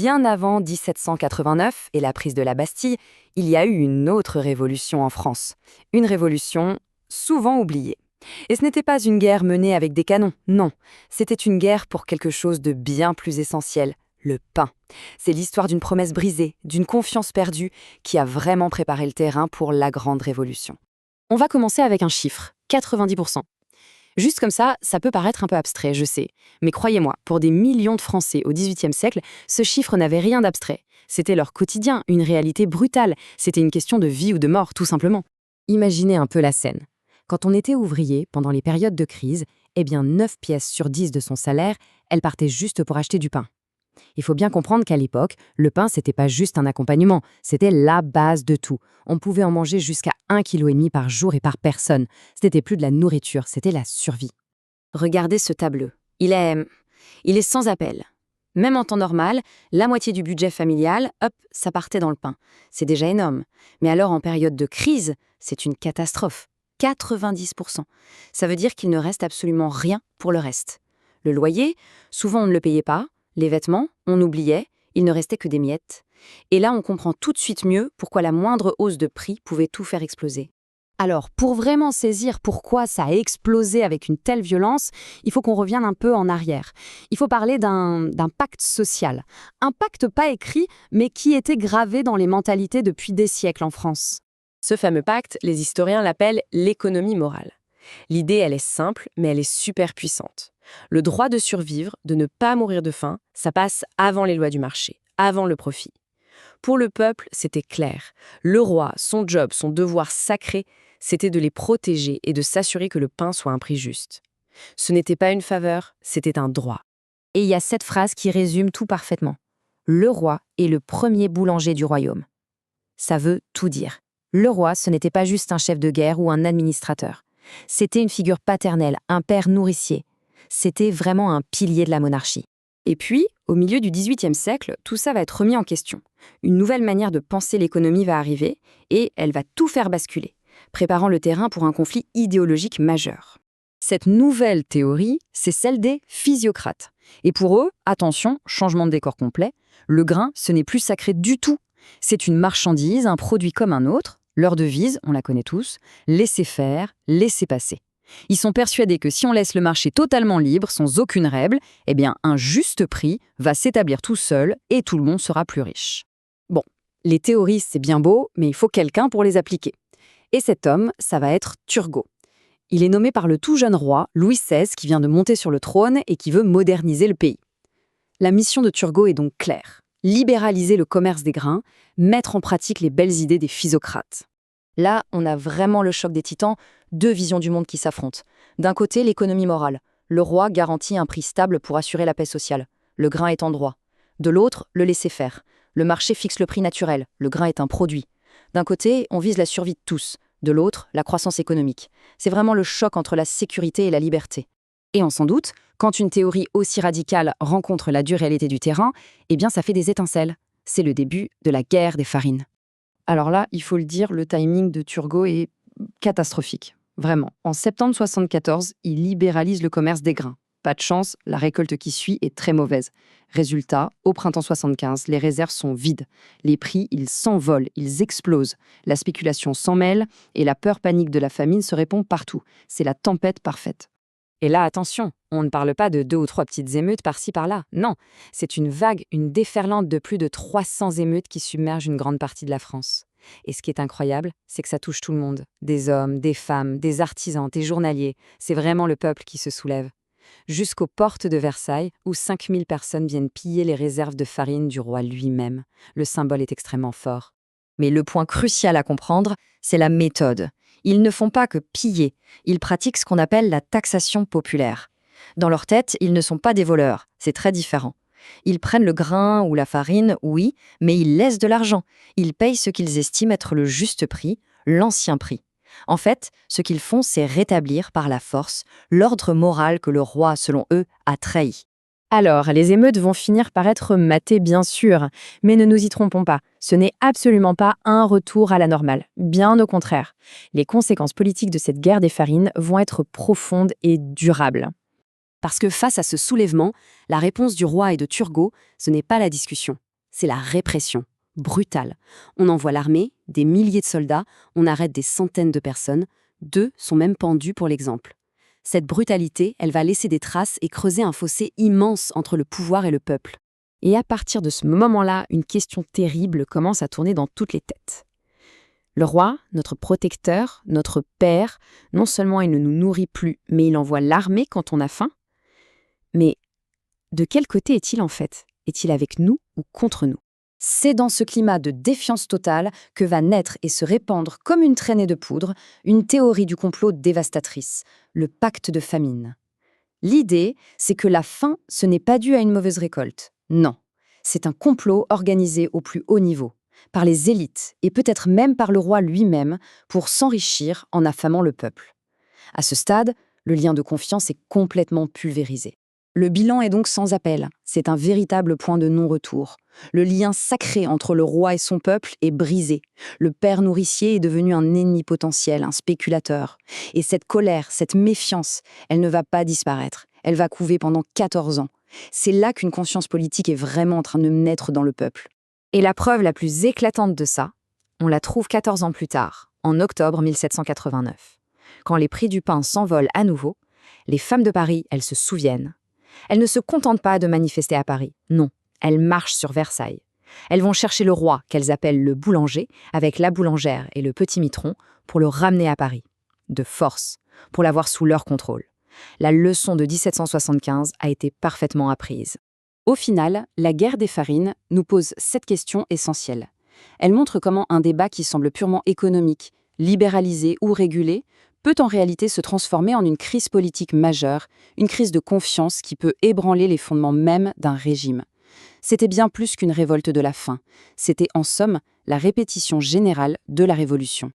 Bien avant 1789 et la prise de la Bastille, il y a eu une autre révolution en France. Une révolution souvent oubliée. Et ce n'était pas une guerre menée avec des canons, non. C'était une guerre pour quelque chose de bien plus essentiel, le pain. C'est l'histoire d'une promesse brisée, d'une confiance perdue, qui a vraiment préparé le terrain pour la grande révolution. On va commencer avec un chiffre, 90%. Juste comme ça peut paraître un peu abstrait, je sais. Mais croyez-moi, pour des millions de Français au XVIIIe siècle, ce chiffre n'avait rien d'abstrait. C'était leur quotidien, une réalité brutale. C'était une question de vie ou de mort, tout simplement. Imaginez un peu la scène. Quand on était ouvrier, pendant les périodes de crise, 9 pièces sur 10 de son salaire, elles partaient juste pour acheter du pain. Il faut bien comprendre qu'à l'époque, le pain, c'était pas juste un accompagnement, c'était la base de tout. On pouvait en manger jusqu'à 1,5 kg par jour et par personne. Ce n'était plus de la nourriture, c'était la survie. Regardez ce tableau. Il est sans appel. Même en temps normal, la moitié du budget familial, hop, ça partait dans le pain. C'est déjà énorme. Mais alors en période de crise, c'est une catastrophe. 90%. Ça veut dire qu'il ne reste absolument rien pour le reste. Le loyer, souvent on ne le payait pas. Les vêtements, on oubliait, il ne restait que des miettes. Et là, on comprend tout de suite mieux pourquoi la moindre hausse de prix pouvait tout faire exploser. Alors, pour vraiment saisir pourquoi ça a explosé avec une telle violence, il faut qu'on revienne un peu en arrière. Il faut parler d'un pacte social. Un pacte pas écrit, mais qui était gravé dans les mentalités depuis des siècles en France. Ce fameux pacte, les historiens l'appellent l'économie morale. L'idée, elle est simple, mais elle est super puissante. Le droit de survivre, de ne pas mourir de faim, ça passe avant les lois du marché, avant le profit. Pour le peuple, c'était clair. Le roi, son job, son devoir sacré, c'était de les protéger et de s'assurer que le pain soit un prix juste. Ce n'était pas une faveur, c'était un droit. Et il y a cette phrase qui résume tout parfaitement. Le roi est le premier boulanger du royaume. Ça veut tout dire. Le roi, ce n'était pas juste un chef de guerre ou un administrateur. C'était une figure paternelle, un père nourricier. C'était vraiment un pilier de la monarchie. Et puis, au milieu du XVIIIe siècle, tout ça va être remis en question. Une nouvelle manière de penser l'économie va arriver et elle va tout faire basculer, préparant le terrain pour un conflit idéologique majeur. Cette nouvelle théorie, c'est celle des physiocrates. Et pour eux, attention, changement de décor complet, le grain, ce n'est plus sacré du tout. C'est une marchandise, un produit comme un autre. Leur devise, on la connaît tous, laissez faire, laissez passer. Ils sont persuadés que si on laisse le marché totalement libre, sans aucune règle, un juste prix va s'établir tout seul et tout le monde sera plus riche. Bon, les théories, c'est bien beau, mais il faut quelqu'un pour les appliquer. Et cet homme, ça va être Turgot. Il est nommé par le tout jeune roi, Louis XVI, qui vient de monter sur le trône et qui veut moderniser le pays. La mission de Turgot est donc claire. Libéraliser le commerce des grains, mettre en pratique les belles idées des physiocrates. Là, on a vraiment le choc des titans, deux visions du monde qui s'affrontent. D'un côté, l'économie morale. Le roi garantit un prix stable pour assurer la paix sociale. Le grain est en droit. De l'autre, le laisser-faire. Le marché fixe le prix naturel. Le grain est un produit. D'un côté, on vise la survie de tous. De l'autre, la croissance économique. C'est vraiment le choc entre la sécurité et la liberté. Et on s'en doute, quand une théorie aussi radicale rencontre la dure réalité du terrain, ça fait des étincelles. C'est le début de la guerre des farines. Alors là, il faut le dire, le timing de Turgot est catastrophique. Vraiment. En septembre 1974, il libéralise le commerce des grains. Pas de chance, la récolte qui suit est très mauvaise. Résultat, au printemps 1975, les réserves sont vides. Les prix, ils s'envolent, ils explosent. La spéculation s'en mêle et la peur panique de la famine se répand partout. C'est la tempête parfaite. Et là, attention, on ne parle pas de 2 ou 3 petites émeutes par-ci par-là. Non, c'est une vague, une déferlante de plus de 300 émeutes qui submergent une grande partie de la France. Et ce qui est incroyable, c'est que ça touche tout le monde. Des hommes, des femmes, des artisans, des journaliers. C'est vraiment le peuple qui se soulève. Jusqu'aux portes de Versailles, où 5000 personnes viennent piller les réserves de farine du roi lui-même. Le symbole est extrêmement fort. Mais le point crucial à comprendre, c'est la méthode. Ils ne font pas que piller, ils pratiquent ce qu'on appelle la taxation populaire. Dans leur tête, ils ne sont pas des voleurs, c'est très différent. Ils prennent le grain ou la farine, oui, mais ils laissent de l'argent. Ils payent ce qu'ils estiment être le juste prix, l'ancien prix. En fait, ce qu'ils font, c'est rétablir par la force l'ordre moral que le roi, selon eux, a trahi. Alors, les émeutes vont finir par être matées, bien sûr, mais ne nous y trompons pas, ce n'est absolument pas un retour à la normale, bien au contraire. Les conséquences politiques de cette guerre des farines vont être profondes et durables. Parce que face à ce soulèvement, la réponse du roi et de Turgot, ce n'est pas la discussion, c'est la répression, brutale. On envoie l'armée, des milliers de soldats, on arrête des centaines de personnes, 2 sont même pendus pour l'exemple. Cette brutalité, elle va laisser des traces et creuser un fossé immense entre le pouvoir et le peuple. Et à partir de ce moment-là, une question terrible commence à tourner dans toutes les têtes. Le roi, notre protecteur, notre père, non seulement il ne nous nourrit plus, mais il envoie l'armée quand on a faim. Mais de quel côté est-il en fait? Est-il avec nous ou contre nous? C'est dans ce climat de défiance totale que va naître et se répandre comme une traînée de poudre une théorie du complot dévastatrice, le pacte de famine. L'idée, c'est que la faim, ce n'est pas dû à une mauvaise récolte. Non, c'est un complot organisé au plus haut niveau, par les élites et peut-être même par le roi lui-même pour s'enrichir en affamant le peuple. À ce stade, le lien de confiance est complètement pulvérisé. Le bilan est donc sans appel, c'est un véritable point de non-retour. Le lien sacré entre le roi et son peuple est brisé. Le père nourricier est devenu un ennemi potentiel, un spéculateur. Et cette colère, cette méfiance, elle ne va pas disparaître. Elle va couver pendant 14 ans. C'est là qu'une conscience politique est vraiment en train de naître dans le peuple. Et la preuve la plus éclatante de ça, on la trouve 14 ans plus tard, en octobre 1789. Quand les prix du pain s'envolent à nouveau, les femmes de Paris, elles se souviennent. Elles ne se contentent pas de manifester à Paris, non, elles marchent sur Versailles. Elles vont chercher le roi, qu'elles appellent le boulanger, avec la boulangère et le petit mitron, pour le ramener à Paris. De force, pour l'avoir sous leur contrôle. La leçon de 1775 a été parfaitement apprise. Au final, la guerre des farines nous pose cette question essentielle. Elle montre comment un débat qui semble purement économique, libéralisé ou régulé, peut en réalité se transformer en une crise politique majeure, une crise de confiance qui peut ébranler les fondements même d'un régime. C'était bien plus qu'une révolte de la faim, c'était en somme la répétition générale de la Révolution.